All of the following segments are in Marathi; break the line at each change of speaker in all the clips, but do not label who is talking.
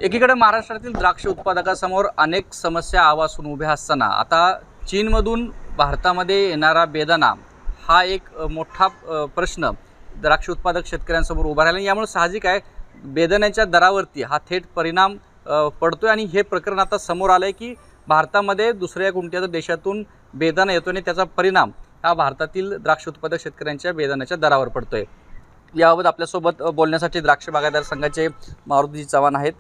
एकीकडे महाराष्ट्रातील द्राक्ष उत्पादकासमोर अनेक समस्या आवासून उभ्या असताना आता चीनमधून भारतामध्ये येणारा बेदाणा हा एक मोठा प्रश्न द्राक्ष उत्पादक शेतकऱ्यांसमोर उभा राहिला. यामुळे साहजिक आहे बेदाण्याच्या दरावरती हा थेट परिणाम पडतोय आणि हे प्रकरण आता समोर आलं आहे की भारतामध्ये दुसऱ्या कोणत्या देशातून बेदाणा येतो आणि त्याचा परिणाम हा भारतातील द्राक्ष उत्पादक शेतकऱ्यांच्या बेदाण्याच्या दरावर पडतोय. याबाबत आपल्यासोबत बोलण्यासाठी द्राक्ष बागायतदार संघाचे मारुतीजी चव्हाण आहेत.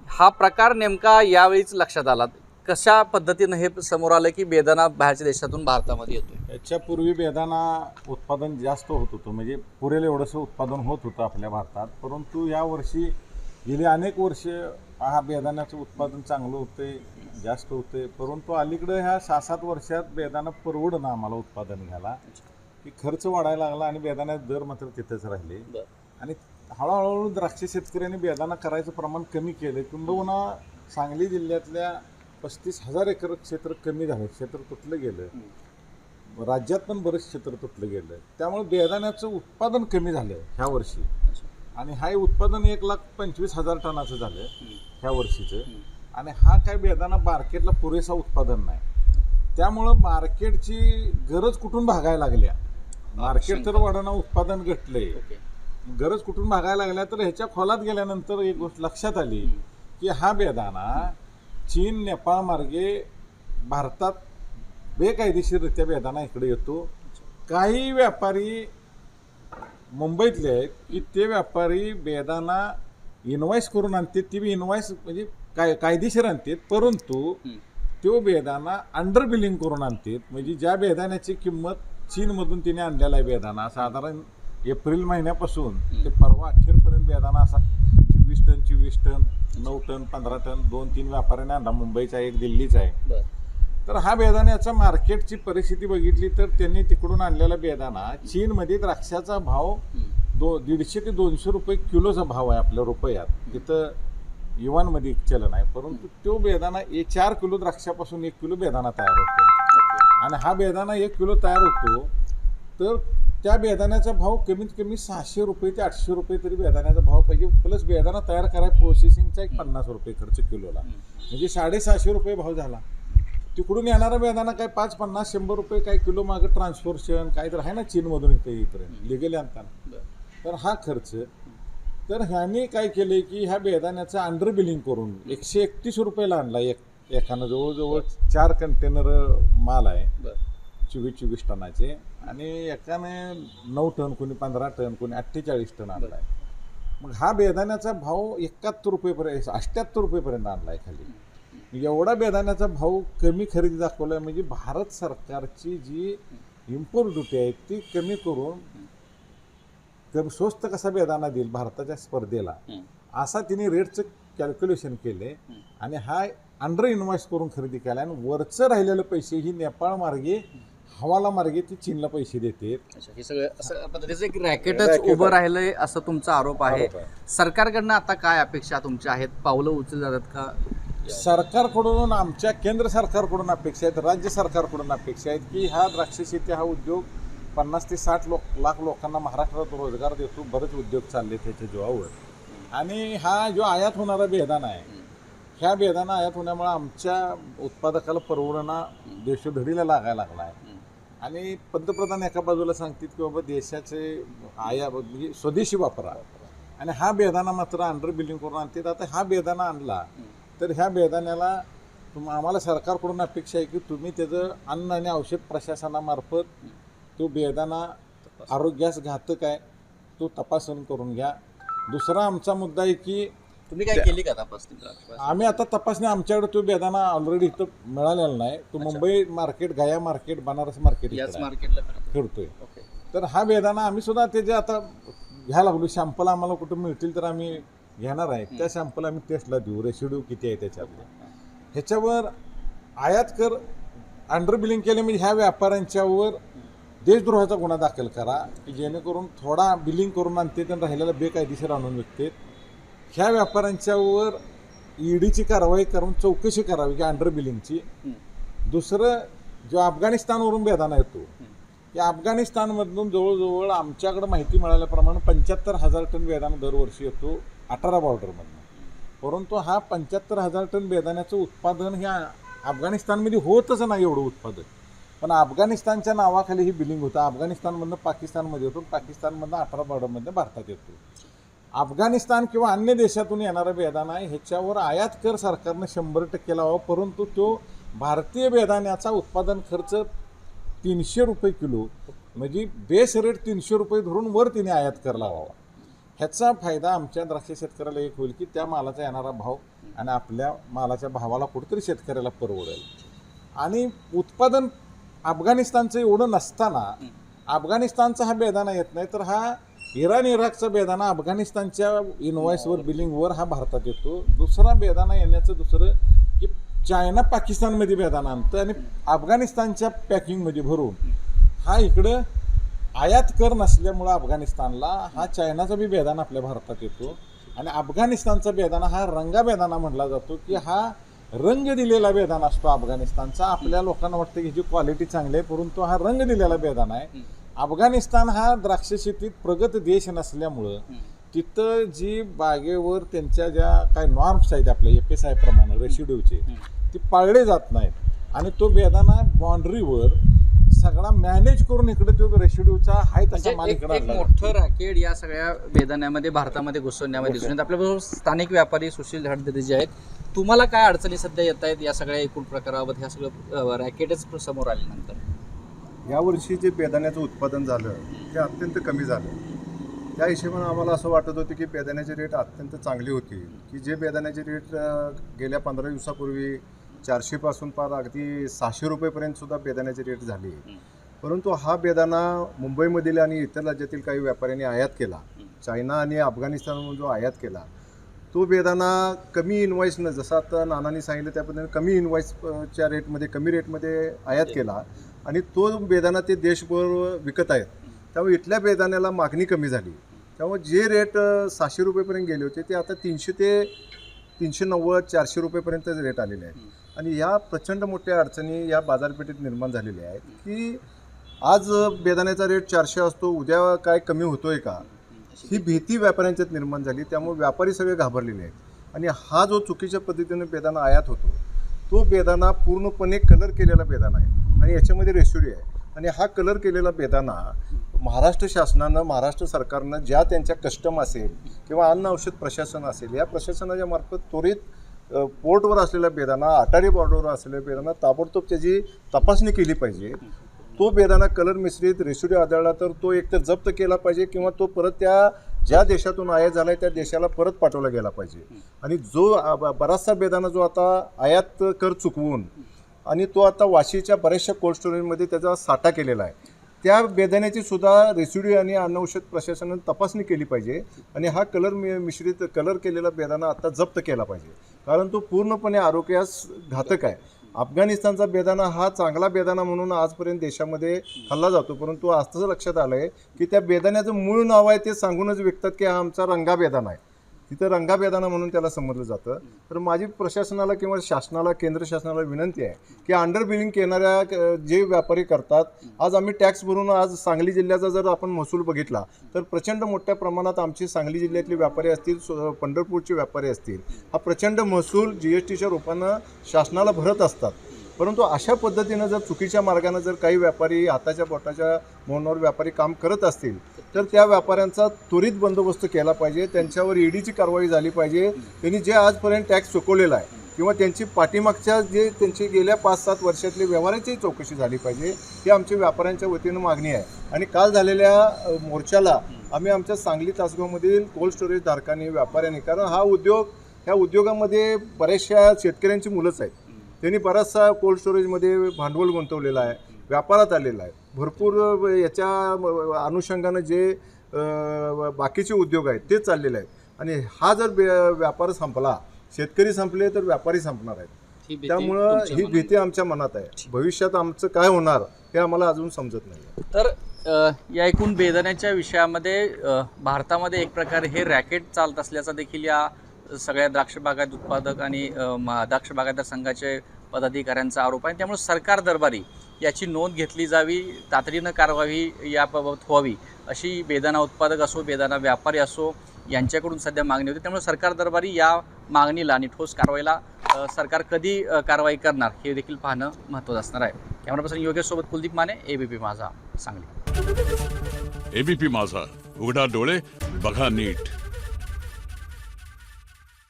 हा प्रकार नेमका यावेळीच लक्षात आला, कशा पद्धतीनं हे समोर आलं की बेदाणा बाहेरच्या देशातून भारतामध्ये येतोय?
याच्यापूर्वी बेदाणा उत्पादन जास्त होत होतं, म्हणजे पुरेल एवढंसं उत्पादन होत होतं आपल्या भारतात. परंतु यावर्षी गेली अनेक वर्ष हा बेदाण्याचं उत्पादन चांगलं होतंय, जास्त होतंय. परंतु अलीकडं ह्या 6-7 वर्षात बेदाणा परवडणं आम्हाला उत्पादन घ्यायला, की खर्च वाढायला लागला आणि बेदाण्याचे दर मात्र तिथेच राहिले. आणि हळूहळू द्राक्ष शेतकऱ्यांनी बेदाणा करायचं प्रमाण कमी केलं. किंबहुना सांगली जिल्ह्यातल्या 35,000 एकर क्षेत्र कमी झालं, क्षेत्र तुटलं गेलं. राज्यात पण बरेच क्षेत्र तुटलं गेलं. त्यामुळे बेदाण्याचं उत्पादन कमी झालं ह्या वर्षी. आणि हा उत्पादन 1,25,000 टनाचं झालं ह्या वर्षीचं. आणि हा काय बेदाणा मार्केटला पुरेसा उत्पादन नाही. त्यामुळं मार्केटची गरज कुठून भागायला लागल्या? मार्केट तर वाढणं, उत्पादन घटलंय, गरज कुठून भागायला लागल्या? तर ह्याच्या खोलात गेल्यानंतर एक गोष्ट लक्षात आली की हा बेदाणा चीन, नेपाळ मार्गे भारतात बेकायदेशीररित्या बेदाणा इकडे येतो. काही व्यापारी मुंबईतले आहेत की ते व्यापारी बेदाणा इनवाईस करून आणतात. ती बी इनवाईस म्हणजे कायदेशीर आणतात, परंतु तो बेदाणा अंडर बिलिंग करून आणतात. म्हणजे ज्या बेदाण्याची किंमत चीनमधून तिने आणलेला आहे बेदाणा, साधारण एप्रिल महिन्यापासून ते परवा अखेरपर्यंत बेदाणा असा 24 टन, 9 टन, 15 टन 2-3 व्यापाऱ्यांनी आणला. मुंबईचा एक, दिल्लीचा आहे. तर हा बेदाण्याचा मार्केटची परिस्थिती बघितली तर त्यांनी तिकडून आणलेला बेदाणा चीनमध्ये द्राक्षाचा भाव 150 ते 200 रुपये किलोचा भाव आहे आपल्या रुपयात. तिथं युवानमध्ये चलन आहे. परंतु तो बेदाणा 4 किलो द्राक्षापासून 1 किलो बेदाणा तयार होतो. आणि हा बेदाणा 1 किलो तयार होतो तर त्या बेदाण्याचा भाव कमीत कमी 600 रुपये ते 800 रुपये तरी बेदाण्याचा भाव पाहिजे. प्लस बेदाणा तयार करायला प्रोसेसिंगचा एक 50 रुपये खर्च किलोला, म्हणजे 750 रुपये भाव झाला. तिकडून येणारा बेदाणा काय 5-50-100 रुपये काय किलो मागं ट्रान्सपोर्टेशन काय तर आहे ना चीनमधून इथे येईपर्यंत लिगली आणताना. तर हा खर्च, तर ह्याने काय केले की ह्या बेदाण्याचं अंडर बिलिंग करून 131 रुपयाला आणला एकानं. जवळजवळ 4 कंटेनर माल आहे 24 टनाचे. आणि एकाने 9 टन, कोणी 15 टन, कोणी 48 टन आणलाय. मग हा बेदाण्याचा भाव 71 रुपयेपर्यंत 78 रुपयेपर्यंत आणलाय खाली. एवढा बेदाण्याचा भाव कमी खरेदी दाखवलाय. म्हणजे भारत सरकारची जी इम्पोर्ट ड्युटी आहे ती कमी करून स्वस्त कसा बेदाणा देईल भारताच्या स्पर्धेला, असा तिने रेटचं कॅल्क्युलेशन केले. आणि हा अंडर इन्व्हेस्ट करून खरेदी केला. आणि वरचं राहिलेले पैसे ही नेपाळ मार्गे, हवाला मार्गे ती चीनला पैसे देते.
हे सगळं असं पद्धतीचं एक रॅकेटच उभं राहिलंय असं तुमचा आरोप आहे. सरकारकडनं आता काय अपेक्षा तुमच्या आहेत? पावलं उचलली जातात का?
सरकारकडून, आमच्या केंद्र सरकारकडून अपेक्षा आहेत, राज्य सरकारकडून अपेक्षा आहेत की हा द्राक्ष शेती हा उद्योग 50 ते 60 लाख लोकांना महाराष्ट्रात रोजगार देतो. बरेच उद्योग चालले त्याच्या जीवावर. आणि हा जो आयात होणारा बेदाणा आहे, ह्या बेदाणा आयात होण्यामुळे आमच्या उत्पादकाला परवडणं देशोधडीला लागायला लागला आहे. आणि पंतप्रधान एका बाजूला सांगतात की बाबा देशाचे म्हणजे स्वदेशी वापरा, आणि हा बेदाणा मात्र अंडर बिलिंग करून आणतात. आता हा बेदाणा आणला तर ह्या बेदाण्याला आम्हाला सरकारकडून अपेक्षा आहे की तुम्ही त्याचं अन्न आणि औषध प्रशासनामार्फत तो बेदाणा आरोग्यास घातक आहे तो तपासणी करून घ्या. दुसरा आमचा मुद्दा आहे की
तुम्ही काय केली का तपासणी?
आम्ही आता तपासणी, आमच्याकडे तो बेदाणा ऑलरेडी इथं मिळालेला नाही. तो मुंबई मार्केट, गया मार्केट, बनारस मार्केट
मार्केटला
फिरतोय. तर हा बेदाणा आम्ही सुद्धा त्याचे आता घ्यायला लागलो. सॅम्पल आम्हाला कुठं मिळतील तर आम्ही घेणार आहे. त्या सॅम्पल आम्ही टेस्टला देऊ, रेसिड्यू किती आहे त्याच्यातले. ह्याच्यावर आयात कर अंडर बिलिंग केले म्हणजे ह्या व्यापाऱ्यांच्यावर देशद्रोहाचा गुन्हा दाखल करा की जेणेकरून थोडा बिलिंग करून आणते आणि राहिलेला बेकायदेशीर आणून विकते. ह्या व्यापाऱ्यांच्यावर ईडीची कारवाई करून चौकशी करावी की अंडर बिलिंगची. दुसरं, जो अफगाणिस्तानवरून बेदाणा येतो, या अफगाणिस्तानमधून जवळजवळ आमच्याकडे माहिती मिळाल्याप्रमाणे 75,000 टन बेदाणा दरवर्षी येतो 18 बॉर्डरमधून. परंतु हा 75,000 टन बेदाण्याचं उत्पादन ह्या अफगाणिस्तानमध्ये होतच नाही एवढं उत्पादन. पण अफगाणिस्तानच्या नावाखाली ही बिलिंग होतं. अफगाणिस्तानमधनं पाकिस्तानमध्ये होतो, पाकिस्तानमधनं 18 बॉर्डरमध्ये भारतात येतो. अफगाणिस्तान किंवा अन्य देशातून येणारा बेदाणा ह्याच्यावर आयात कर सरकारनं 100% लावावा, परंतु तो भारतीय बेदाण्याचा उत्पादन खर्च 300 रुपये किलो म्हणजे बेस रेट 300 रुपये धरून वर तिने आयात कर लावावा. ह्याचा फायदा आमच्या द्राक्ष शेतकऱ्याला एक होईल की त्या मालाचा येणारा भाव आणि आपल्या मालाच्या भावाला कुठेतरी शेतकऱ्याला परवडेल. आणि उत्पादन अफगाणिस्तानचं एवढं नसताना अफगाणिस्तानचा हा बेदाणा येत नाही, तर हा इराकचा बेदाणा अफगाणिस्तानच्या इनवॉइसवर बिलिंगवर हा भारतात येतो. दुसरा बेदाणा येण्याचं दुसरं की चायना पाकिस्तानमध्ये बेदाणा आणतं आणि अफगाणिस्तानच्या पॅकिंगमध्ये भरून हा इकडं आयात कर नसल्यामुळं अफगाणिस्तानला हा चायनाचा बी बेदाणा आपल्या भारतात येतो. आणि अफगाणिस्तानचा बेदाणा हा रंगा बेदाणा म्हटला जातो की हा रंग दिलेला बेदाणा असतो अफगाणिस्तानचा. आपल्या लोकांना वाटतं की ह्याची क्वालिटी चांगली आहे, परंतु हा रंग दिलेला बेदाणा आहे. अफगाणिस्तान हा द्राक्ष शेतीत प्रगत देश नसल्यामुळं तिथं जी बागेवर त्यांच्या ज्या काय नॉर्म्स आहेत आपल्या FSI प्रमाणे रेसिड्यूचे ती पाळले जात नाहीत आणि तो बेदाणा बाउंड्रीवर सगळा मॅनेज करून इकडे तो रेसिड्यूचा आहे तसा माल इकडे
एक मोठं रॅकेट या सगळ्या बेदाण्यामध्ये भारतामध्ये घुसवण्यामध्ये दिसून येतं. आपल्याबरोबर स्थानिक व्यापारी सुशील हडदरे जे आहेत, तुम्हाला काय अडचणी सध्या येत आहेत या सगळ्या एकूण प्रकारावर? ह्या सगळं रॅकेटच समोर आल्यानंतर
यावर्षी जे बेदाण्याचं उत्पादन झालं ते अत्यंत कमी झालं. त्या हिशोबाने आम्हाला असं वाटत होतं की बेदाण्याचे रेट अत्यंत चांगली होती, की जे बेदाण्याचे रेट गेल्या 15 दिवसापूर्वी 400 पासून पार अगदी 600 रुपयेपर्यंत सुद्धा बेदाण्याचे रेट झाले. परंतु हा बेदाणा मुंबईमधील आणि इतर राज्यातील काही व्यापाऱ्यांनी आयात केला. चायना आणि अफगाणिस्तानमधून जो आयात केला तो बेदाणा कमी इन्व्हॉइसनं, जसं आता नानांनी सांगितलं त्या पद्धतीने कमी इन्व्हॉइसच्या रेटमध्ये कमी रेटमध्ये आयात केला आणि तो बेदाणा ते देशभर विकत आहेत. त्यामुळे इथल्या बेदाण्याला मागणी कमी झाली. त्यामुळे जे रेट 600 रुपयेपर्यंत गेले होते ते आता 300 ते 390 400 रुपयेपर्यंत रेट आलेले आहेत. आणि या प्रचंड मोठ्या अडचणी या बाजारपेठेत निर्माण झालेल्या आहेत की आज बेदाण्याचा रेट 400 असतो, उद्या काय कमी होतोय का, ही भीती व्यापाऱ्यांच्यात निर्माण झाली. त्यामुळे व्यापारी सगळे घाबरलेले आहेत. आणि हा जो चुकीच्या पद्धतीने बेदाणा आयात होतो तो बेदाणा पूर्णपणे कलर केलेला बेदाणा आहे आणि याच्यामध्ये रेसिड्यू आहे. आणि हा कलर केलेला बेदाणा महाराष्ट्र शासनानं, महाराष्ट्र सरकारनं ज्या त्यांच्या कस्टम असेल किंवा अन्न औषध प्रशासन असेल या प्रशासनाच्या मार्फत त्वरित पोर्टवर असलेला बेदाणा, अटारी बॉर्डरवर असलेला बेदाणा ताबडतोब त्याची तपासणी केली पाहिजे. तो बेदाणा कलर मिश्रित रेसिड्यू आढळला तर तो एकतर जप्त केला पाहिजे किंवा तो परत त्या ज्या देशातून आयात झाला आहे त्या देशाला परत पाठवला गेला पाहिजे. आणि जो बराचसा बेदाणा जो आता आयात कर चुकवून आणि तो आता वाशीच्या बऱ्याचशा कोल्ड स्टोरेजमध्ये त्याचा साठा केलेला आहे, त्या बेदाण्याची सुद्धा रेसिड्यू आणि अन्न औषध प्रशासनाने तपासणी केली पाहिजे. आणि हा कलर मिश्रित कलर केलेला बेदाणा आता जप्त केला पाहिजे, कारण तो पूर्णपणे आरोग्यास घातक आहे. अफगाणिस्तानचा बेदाणा हा चांगला बेदाणा म्हणून आजपर्यंत देशामध्ये खाल्ला जातो, परंतु असं लक्षात आलं आहे की त्या बेदाण्याचं मूळ नाव आहे ते सांगूनच विकतात की हा आमचा रंगा बेदाणा आहे. तिथं रंगा बेदाणा म्हणून त्याला समजलं जातं. तर माझी प्रशासनाला किंवा शासनाला, केंद्र शासनाला विनंती आहे की अंडर बिलिंग करणाऱ्या जे व्यापारी करतात, आज आम्ही टॅक्स भरून आज सांगली जिल्ह्याचा जर आपण महसूल बघितला तर प्रचंड मोठ्या प्रमाणात आमची सांगली जिल्ह्यातले व्यापारी असतील, पंढरपूरचे व्यापारी असतील, हा प्रचंड महसूल GSTच्या रूपानं शासनाला भरत असतात. परंतु अशा पद्धतीनं जर चुकीच्या मार्गानं जर काही व्यापारी हाताच्या बोटाच्या मोहनावर व्यापारी काम करत असतील तर त्या व्यापाऱ्यांचा त्वरित बंदोबस्त केला पाहिजे. त्यांच्यावर EDची कारवाई झाली पाहिजे. त्यांनी जे आजपर्यंत टॅक्स चुकवलेला आहे किंवा त्यांची पाठीमागच्या जे त्यांची गेल्या 5-7 वर्षातली व्यवहारांची चौकशी झाली पाहिजे, ही आमच्या व्यापाऱ्यांच्या वतीनं मागणी आहे. आणि काल झालेल्या मोर्चाला आम्ही आमच्या सांगली तासगावमधील कोल्ड स्टोरेज धारकांनी, व्यापाऱ्यांनी, कारण हा उद्योग, ह्या उद्योगामध्ये बऱ्याचशा शेतकऱ्यांची मुलंच आहेत, त्यांनी बराचसा कोल्ड स्टोरेजमध्ये भांडवल गुंतवलेलं आहे, व्यापारात आलेला आहे. भरपूर याच्या अनुषंगानं जे बाकीचे उद्योग आहेत ते चाललेले आहेत. आणि हा जर व्यापार संपला, शेतकरी संपले तर व्यापारी संपणार आहेत. त्यामुळं ही भीती आमच्या मनात आहे. भविष्यात आमचं काय होणार हे आम्हाला अजून समजत नाही.
तर या एकूण बेदाण्याच्या विषयामध्ये भारतामध्ये एक प्रकारे हे रॅकेट चालत असल्याचा देखील या सगळ्या द्राक्ष बागायत उत्पादक आणि द्राक्ष बागायतदार संघाचे पदाधिकाऱ्यांचा आरोप आहे. त्यामुळे सरकार दरबारी याची नोंद घेतली जावी, तातडीनं कारवाई याबाबत व्हावी अशी बेदाणा उत्पादक असो, बेदाणा व्यापारी असो यांच्याकडून सध्या मागणी होती. त्यामुळे सरकार दरबारी या मागणीला आणि ठोस कारवाईला सरकार कधी कारवाई करणार हे देखील पाहणं महत्त्वाचं असणार आहे. कॅमेरा पर्सन योगेश सोबत कुलदीप माने, ABP माझा, सांगली.
ABP माझा, उघडा डोळे बघा नीट.